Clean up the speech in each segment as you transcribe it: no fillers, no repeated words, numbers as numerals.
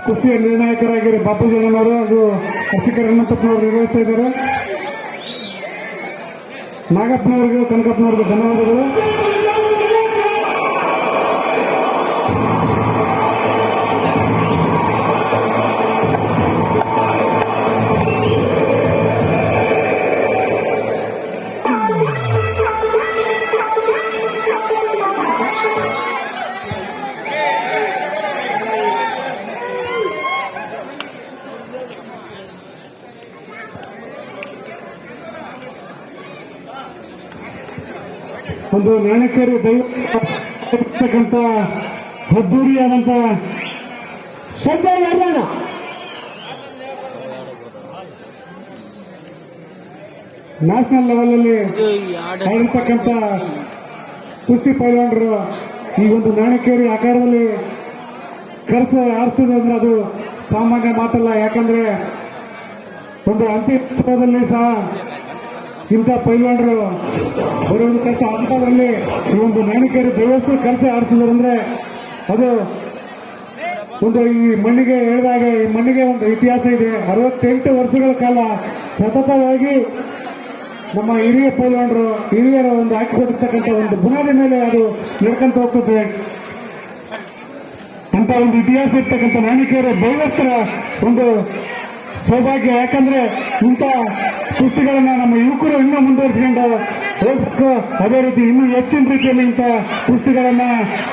ಕುಸ್ತಿಯ ನಿರ್ಣಾಯಕರಾಗಿ ಬಾಪೂಜನವರು ಹಾಗೂ ಅರ್ಚಕರ ಹನುಮಂತಪ್ಪನವರು ನಿರ್ವಹಿಸ್ತಾ ಇದ್ದಾರೆ. ನಾಗಪ್ಪನವರಿಗೂ ಕನಕಪ್ಪನವರಿಗೂ ಧನ್ಯವಾದಗಳು. ಒಂದು ನಾಣಕರು ದೈವತಕ್ಕಂಥ ಅದ್ದೂರಿಯಾದಂಥ ಸಂಜಯ್ ಯಾರಣ್ಣ ನ್ಯಾಷನಲ್ ಲೆವೆಲ್ ಆಗಿರ್ತಕ್ಕಂಥ ಕುಸ್ತಿ ಪೈಲ್ವಾನರು ಈ ಒಂದು ನಾಣಕೇರಿ ಆಕಾರದಲ್ಲಿ ಖರ್ಚು ಆರಿಸೋದು ಅಂದ್ರೆ ಅದು ಸಾಮಾನ್ಯ ಮಾತಲ್ಲ. ಯಾಕಂದ್ರೆ ಒಂದು ಅಂತ್ಯೋತ್ಸವದಲ್ಲಿ ಸಹ ಇಂಥ ಪೈಲ್ವಾನರು ಬರುವಂತ ಹಂತದಲ್ಲಿ ಈ ಒಂದು ನಾಣಿಕೇರಿ ದೇವಸ್ಥಾನ ಖರ್ಚು ಆರಿಸಿದ್ರಂದ್ರೆ ಅದು ಒಂದು ಈ ಮಣ್ಣಿಗೆ ಹೇಳಿದಾಗ ಈ ಮಣ್ಣಿಗೆ ಒಂದು ಇತಿಹಾಸ ಇದೆ. 68 ವರ್ಷಗಳ ಕಾಲ ಸತತವಾಗಿ ನಮ್ಮ ಹಿರಿಯ ಪೈಲ್ವಾನರು ಹಿರಿಯರ ಒಂದು ಹಾಕಿಕೊಟ್ಟಿರ್ತಕ್ಕಂಥ ಒಂದು ಬುನಾದಿ ಮೇಲೆ ಅದು ನಡ್ಕೊಂತ ಹೋಗ್ತದೆ. ಅಂತ ಒಂದು ಇತಿಹಾಸ ಇರ್ತಕ್ಕಂಥ ನಾಣಿಕೇರಿ ದೈವಸ್ಥರ ಒಂದು ಸೌಭಾಗ್ಯ. ಯಾಕಂದ್ರೆ ಇಂಥ ಕುಸ್ತಿಗಳನ್ನ ನಮ್ಮ ಯುವಕರು ಇನ್ನೂ ಮುಂದುವರಿಸಿಕೊಂಡು ಹೋಗ್ಬೇಕು. ಅದೇ ರೀತಿ ಇನ್ನೂ ಹೆಚ್ಚಿನ ರೀತಿಯಲ್ಲಿ ಇಂಥ ಕುಸ್ತಿಗಳನ್ನ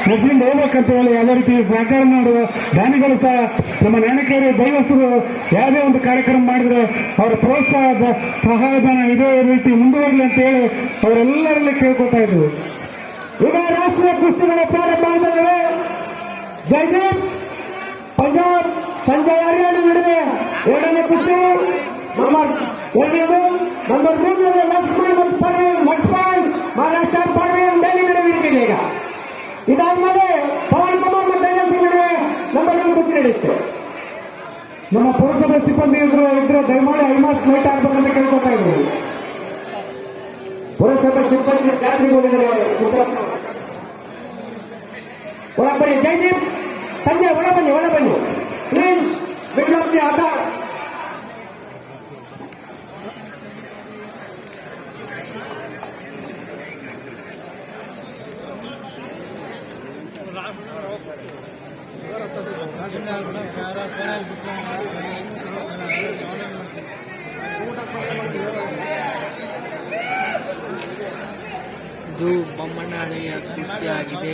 ನಡೆಸಿಕೊಂಡು ಹೋಗ್ಬೇಕಂತ ಹೇಳಿ ಅದೇ ರೀತಿ ಸಹಕಾರ ಮಾಡುವ ದಾನಿಗಳು ಸಹ ನಮ್ಮ ನಾಣಕೇರಿ ದೈವಸ್ಥರು ಯಾವುದೇ ಒಂದು ಕಾರ್ಯಕ್ರಮ ಮಾಡಿದ್ರೆ ಅವರ ಪ್ರೋತ್ಸಾಹದ ಸಹಾಯಧನ ಇದೇ ರೀತಿ ಮುಂದುವರಲಿ ಅಂತ ಹೇಳಿ ಅವರೆಲ್ಲರಲ್ಲಿ ಕೇಳ್ಕೊತಾ ಇದ್ವಿ. ಈಗ ರಾಷ್ಟ್ರೀಯ ಕುಸ್ತಿಗಳ ಪ್ರಾರಂಭ ಆದಮೇಲೆ ಜೈದೀಪ್ ಪಂಜಾಬ್ ಸಂಜಯ್ ಹರಿಯಾಣ ನಡುವೆ ಎರಡನೇ ಕುಸ್ತಿ ಎರಡನೇದು ನಂಬರ್ 3 ಲಕ್ಷ್ಮಣ್ ಮತ್ತು ಲಕ್ಷ್ಮಣ್ ಮಹಾರಾಷ್ಟ್ರ ಪರ್ವೀನ್ ಡೆಲ್ಲಿ ನಡುವೆ ಈಗ. ಇದಾದ್ಮೇಲೆ ಪವನ್ ಕುಮಾರ್ ಮತ್ತು ದೈನಲ್ ಸಿಂಗ್ ನಡುವೆ ನಂಬರ್ 1 ಕುಸ್ತಿ ನಡೆಯುತ್ತೆ. ನಮ್ಮ ಪುರಸಭೆ ಸಿಬ್ಬಂದಿ ಇದ್ರೆ ದಯಮಾಡಿ ಐಮಾಸ್ ಲೈಟ್ ಆಗ್ಬೇಕಂತ ಕೇಳ್ಕೊತಾ ಇದ್ರು. ಪುರಸಭೆ ಸಿಬ್ಬಂದಿ ಜಾತ್ರೆಗೆ ಹೋಗಿದ್ದಾರೆ. ಒಳಬನ್ನಿ ಜೈದೀಪ್ ಸಂಜಯ್ ಒಳಬನ್ನಿ ಪ್ಲೀಸ್ ಬಿಡ್ಲಪ್ಪ ಆಟ. ಇದು ಬೊಮ್ಮಣ್ಣಾಳಿಯ ಕುಸ್ತಿ ಆಗಿದೆ.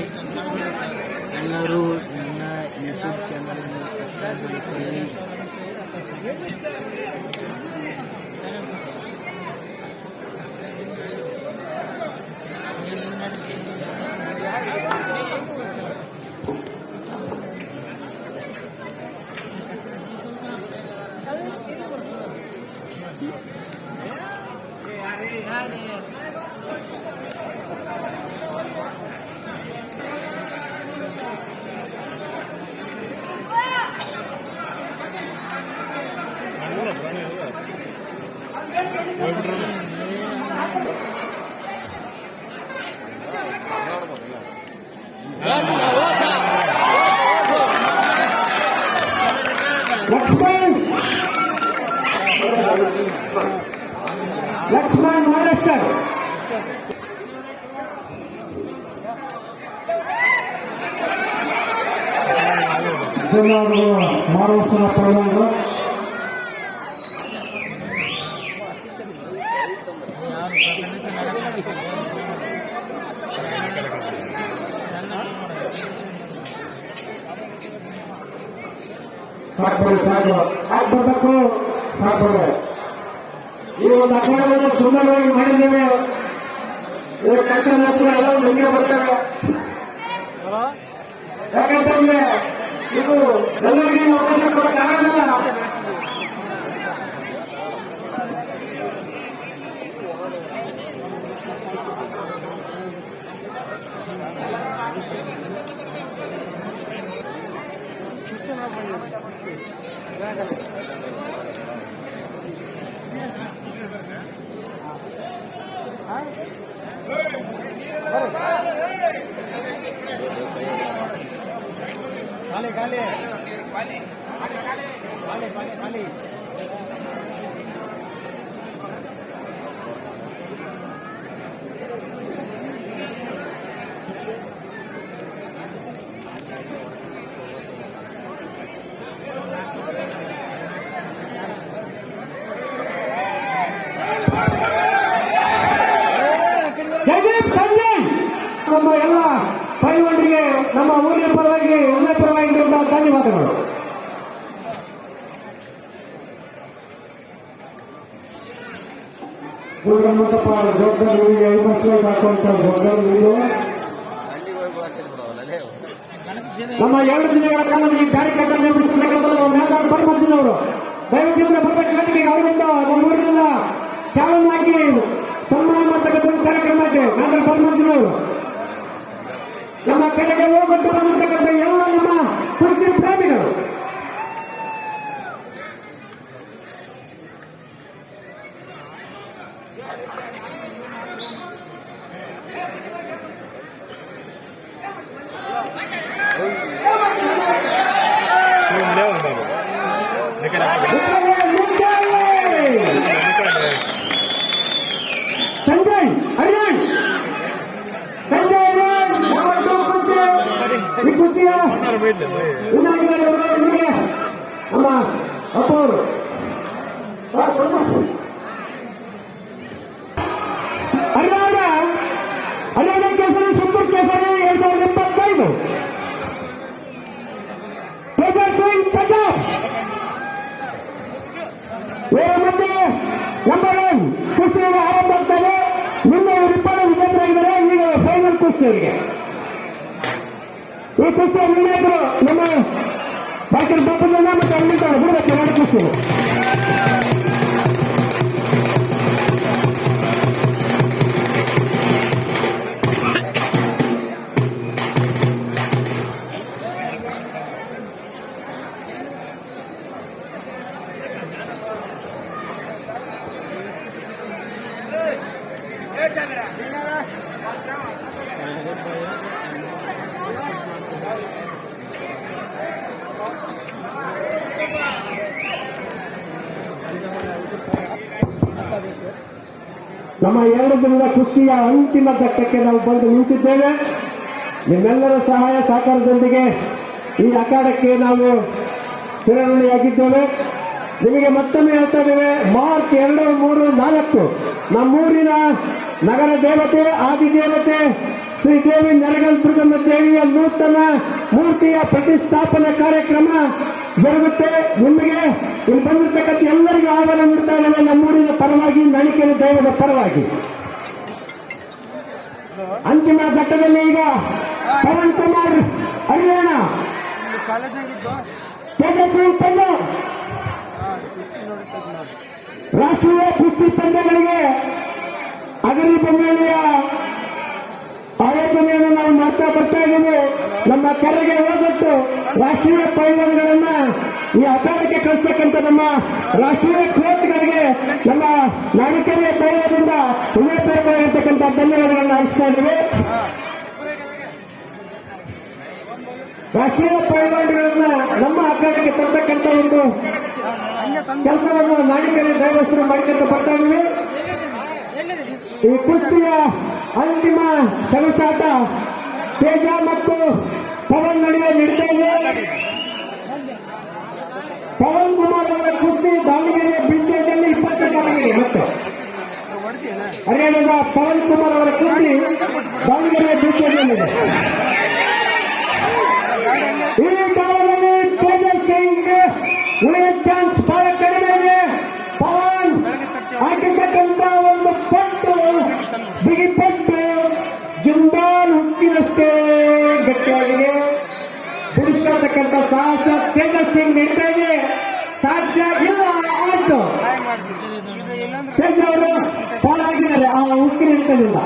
ಎಲ್ಲರೂ ನನ್ನ ಯೂಟ್ಯೂಬ್ ಚಾನಲ್ ಅನ್ನು ಸಬ್ಸ್ಕ್ರೈಬ್ ಮಾಡಿಕೊಳ್ಳಿ. ಲಕ್ಷ್ಮಣ್ ಮಹಾರಾಷ್ಟ್ರ ಮಹಾರಾಷ್ಟ್ರ ಪೈಲ್ವಾನರು ಸಾಕ್ಬರ್ಬೇಕು. ಈ ಒಂದು ಅಖಾಡವನ್ನು ಸುಂದರವಾಗಿ ಮಾಡಿದ್ದೇವೆ. ಇವರು ಕಾರ್ಯಕ್ರಮ ಎಲ್ಲ ಹೆಂಗೆ ಬರ್ತವೆ. ಯಾಕಂತಂದ್ರೆ ಇದು ಎಲ್ಲರಿಗೂ ಅವಕಾಶ ಕೊಡಕ್ಕಾಗಲ್ಲ. खाली ಜಯದೀಪ್ ಸಂಜಯ್ ನಮ್ಮ ಎಲ್ಲ ಪೈಲ್ವಾನರಿಗೆ ನಮ್ಮ ಊರಿನ ಪರವಾಗಿ ಒಳ್ಳೆ ಪರವಾಗಿ ಧನ್ಯವಾದಗಳು. ದುರ್ಗಮ್ಮಪ್ಪ ಜವಾಬ್ದಾರಿಗೆ ಐವತ್ತು ಹಾಕುವಂತ ಜವಾಬ್ದಾರಿ ನಮ್ಮ 2 ದಿನಗಳ ಕಾಲ ಈ ಕಾರ್ಯಕ್ರಮ ನಿರ್ವಹಿಸಬೇಕಾದ ಪರಮರ್ಜಿನವರು ದಯವಿಟ್ಟು ಬರಬೇಕಾಗಿ ಅವರಿಂದ ನಮ್ಮ ಊರಿನಿಂದ ಚಾಲನೆ ಆಗಿ ಸನ್ಮಾನ ಮಾಡತಕ್ಕಂಥ ಕಾರ್ಯಕ್ರಮಕ್ಕೆ ನಾಗರ ಪರಮರ್ಜಿನವರು ನಮ್ಮ ಕಡೆಗೆ ಹೋಗುವಂತ ಬಂದಿರ್ತಕ್ಕಂಥ ಎಲ್ಲ ನಮ್ಮ ಕುರ್ಚಿ ಪ್ರೇಮಿಗಳು ಸಂಜಯ್ ಹರಿಯಾಣ್ ಸಂಜಯ್ ಈ ಕುರ್ಚಿಯ ನಮ್ಮ ಅಪ್ಪವರು ಹರಿಯಾಣ ಕೇಸರಿ ಸುತ್ತೂರು ಕೇಸರಿ 2025 ತೇಜಸ್ವಿ ಪಂಜಾಬ್ ಮತ್ತೆ ನಂಬರ್ 1 ಕುಸ್ತಿಯಲ್ಲಿ ಆರಂಭ ಆಗ್ತದೆ. ನಿನ್ನೆ ಇವರಿಬ್ಬರು ವಿಜೇತರಾಗಿದ್ದಾರೆ. ಈಗ ಫೈನಲ್ ಕುಸ್ತಿಯವರಿಗೆ ಈ ಕುಸ್ತಿಯ ನಿರ್ಣಾಯಕರು ನಮ್ಮ ಡಾಕ್ಟರ್ ಬಾಪಣ್ಣ ಮತ್ತು ಅಮಿತ್ ಬಿಡಬೇಕು ಎರಡು ಕುಸ್ತಿ. ನಮ್ಮ 2 ದಿನದ ಕುಸ್ತಿಯ ಅಂತಿಮ ಘಟ್ಟಕ್ಕೆ ನಾವು ಬಂದು ನಿಂತಿದ್ದೇವೆ. ನಿಮ್ಮೆಲ್ಲರ ಸಹಾಯ ಸಹಕಾರದೊಂದಿಗೆ ಈ ಅಖಾಡಕ್ಕೆ ನಾವು ಚಿರಋಣಿಯಾಗಿದ್ದೇವೆ. ನಿಮಗೆ ಮತ್ತೊಮ್ಮೆ ಹೇಳ್ತಾ ಇದ್ದೇವೆ, ಮಾರ್ಚ್ 2, 3, 4 ನಮ್ಮೂರಿನ ನಗರ ದೇವತೆ ಆದಿದೇವತೆ ಶ್ರೀದೇವಿ ನೆರಗಲ್ ದುರ್ಗಮ್ಮ ದೇವಿಯ ನೂತನ ಮೂರ್ತಿಯ ಪ್ರತಿಷ್ಠಾಪನಾ ಕಾರ್ಯಕ್ರಮ ಜರುಗುತ್ತೆ. ನಿಮಗೆ ಇಲ್ಲಿ ಬಂದಿರತಕ್ಕಂಥ ಎಲ್ಲರಿಗೂ ಆಹ್ವಾನ ನೀಡ್ತಾ ಇದ್ದೇವೆ. ನಮ್ಮೂರಿನ ಪರವಾಗಿ, ನಳಿಕೆರೆ ದೈವದ ಪರವಾಗಿ ಅಂತಿಮ ಘಟ್ಟದಲ್ಲಿ ಈಗ ಪವನ್ ಕುಮಾರ್ ಹರಿಯಾಣ, ತೇಜಸ್ವಿ ಪಂಜಾಬ್ ರಾಷ್ಟ್ರೀಯ ಕುಸ್ತಿ ಪಂದ್ಯಗಳಿಗೆ ಅಗಲಿ ಬಂಗಾಳಿಯ ಆಯೋಜನೆಯನ್ನು ನಾವು ಮಾಡ್ತಾ ಬರ್ತಾ ಇದ್ದೀವಿ. ನಮ್ಮ ಕೆರೆಗೆ ಹೋಗಟ್ಟು ರಾಷ್ಟ್ರೀಯ ಪೈಲ್ವಾನ್ಗಳನ್ನ ಈ ಅಖಾಡಕ್ಕೆ ಕಳಿಸ್ತಕ್ಕಂಥ ನಮ್ಮ ರಾಷ್ಟ್ರೀಯ ಕೋಚ್ಗಳಿಗೆ ನಮ್ಮ ನಾಡಿಕೆರೆಯ ದೈವದಿಂದ ಹೃದಯಪೂರ್ವಕವಾಗಿರ್ತಕ್ಕಂಥ ಧನ್ಯವಾದಗಳನ್ನು ಅರ್ಪಿಸ್ತಾ ಇದ್ದೀವಿ. ರಾಷ್ಟ್ರೀಯ ಪೈಲ್ವಾನ್ಗಳನ್ನ ನಮ್ಮ ಅಖಾಡಕ್ಕೆ ತರ್ತಕ್ಕಂಥ ಒಂದು ಕೆಲಸವನ್ನು ನಾಡಿಕೆರೆ ದೈವಸ್ಥರು ಮಾಡಿಕೊಂಡು ಬರ್ತಾ ಇದ್ದೀವಿ. ಈ ಕುಸ್ತಿಯ ಅಂತಿಮ ಸೆಣಸಾಟ ತೇಜ ಮತ್ತು ಪವನ್ ನಡುವೆ ನಡೀತಾ ಇದೆ. ಪವನ್ ಕುಮಾರ್ ಅವರ ಕುಸ್ತಿ ದಾವಣಗೆರೆ ಬ್ರಿಡ್ಜಲ್ಲಿ 20 ದಾವಣಗೆರೆ ಮತ್ತು ಹರಿಯಾಣದ ಪವನ್ ಕುಮಾರ್ ಅವರ ಕುಸ್ತಿ ದಾವಣಗೆರೆ ಬ್ರಿಡ್ಜಲ್ಲಿದೆ. ಈ ಕಾಲದಲ್ಲಿ ತೇಜಸ್ ಸಿಂಗ್ ಉಳಿದ ಚಾನ್ಸ್ ಬಹಳ ಕಡಿಮೆ ಇದೆ. ಪವನ್ ಹಾಕಿರ್ತಕ್ಕಂಥ ಒಂದು ಪಟ್ಟು ಬಿಗಿಪಟ್ಟು ಜಿಂದಾಲ್ ಹುಟ್ಟಿನಷ್ಟೇ ಗಟ್ಟಿಯಾಗಿದೆ. ಬಿಡಿಸ್ಕೊಳ್ತಕ್ಕಂಥ ಸಾಹಸ ತೇಜಸ್ ಸಿಂಗ್ ನಡೀತಾ ಇದೆ. ಸಾಧ್ಯ ಇಲ್ಲ ಆಯ್ತು. ತೇಜ್ ಅವರು ಪಾಲಾಗಿದ್ದಾರೆ ಆ ಉಕ್ಕಿನ ಹಿಡಿತದಿಂದ.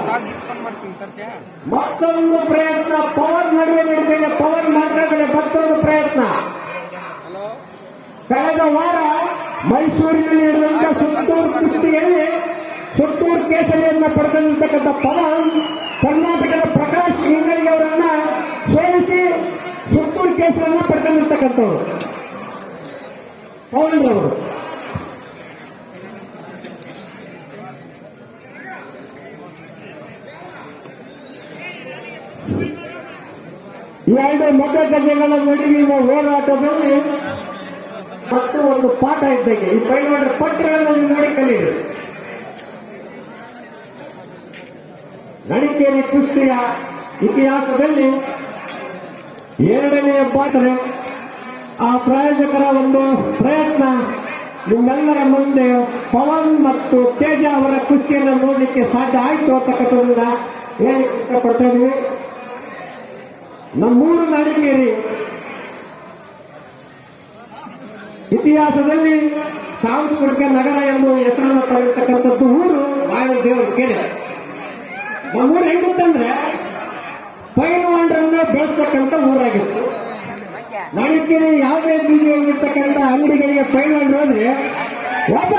ಮತ್ತೊಂದು ಪ್ರಯತ್ನ ಪವನ್ ನಡುವೆ ನಡೀತಿದೆ. ಪವನ್ ಮಾತ್ರಗಳೇ ಮತ್ತೊಂದು ಪ್ರಯತ್ನ. ಕಳೆದ ವಾರ ಮೈಸೂರಿನಲ್ಲಿ ನಡೆದಂತಹ ಸುತ್ತೂರು ಕುಸ್ತಿಯಲ್ಲಿ ಸುತ್ತೂರು ಕೇಸರಿಯನ್ನು ಪಡೆದಿರ್ತಕ್ಕಂಥ ಪವನ್ ಕರ್ನಾಟಕದ ಪ್ರಕಾಶ್ ಇಂಗಳಿ ಅವರನ್ನ ಸೋಲಿಸಿ ಸುತ್ತೂರು ಕೇಸರಿಯನ್ನು ಪಡೆದಿರ್ತಕ್ಕಂಥವ್ರು. ಪವನ್ ರವರು. ಎರಡು ಮತ ಗಜಗಳ ನಡುವಿನ ಹೋರಾಟದಲ್ಲಿ ಮತ್ತು ಒಂದು ಪಾಠ ಇದ್ದಂಗೆ ಈ ಪೈಲವಾಡರ ಪತ್ರಗಳನ್ನು ನೋಡಿ ಕಲಿಯಿರಿ. ನಡಿಕೇರಿ ಕುಸ್ತಿಯ ಇತಿಹಾಸದಲ್ಲಿ ಎರಡನೆಯ ಪಾಠ. ಆ ಪ್ರಾಯೋಜಕರ ಒಂದು ಪ್ರಯತ್ನ ನಿಮ್ಮೆಲ್ಲರ ಮುಂದೆ ಪವನ್ ಮತ್ತು ತೇಜ ಅವರ ಕುಸ್ತಿಯನ್ನು ನೋಡಲಿಕ್ಕೆ ಸಾಧ್ಯ ಆಯಿತು ಅಂತಕ್ಕಂಥದ್ದನ್ನ ಹೇಳಲಿಕ್ಕೆ ಇಷ್ಟಪಡ್ತಾ ಇದ್ದೀವಿ. ನಮ್ಮೂರು ನಡಿಕೇರಿ ಇತಿಹಾಸದಲ್ಲಿ ಸಾಂಸ್ಕೃತಿಕ ನಗರ ಎಂಬ ಹೆಸರನ್ನು ಪಡೆದಿರ್ತಕ್ಕಂಥದ್ದು ಊರು ದೇವರ ಕೆರೆ. ನಮ್ಮೂರು ಹೆಂಗುತ್ತಂದ್ರೆ ಪೈಲ್ವಾನರನ್ನ ಬೆಳೆಸ್ತಕ್ಕಂಥ ಊರಾಗಿತ್ತು. ನಡಿಕೇರಿ ಯಾವುದೇ ಬೀದಿಯಲ್ಲಿರ್ತಕ್ಕಂಥ ಅಂಗಡಿಗಳಿಗೆ ಪೈಲ್ವಾನರು ಹೋದ್ರೆ ಒಬ್ಬ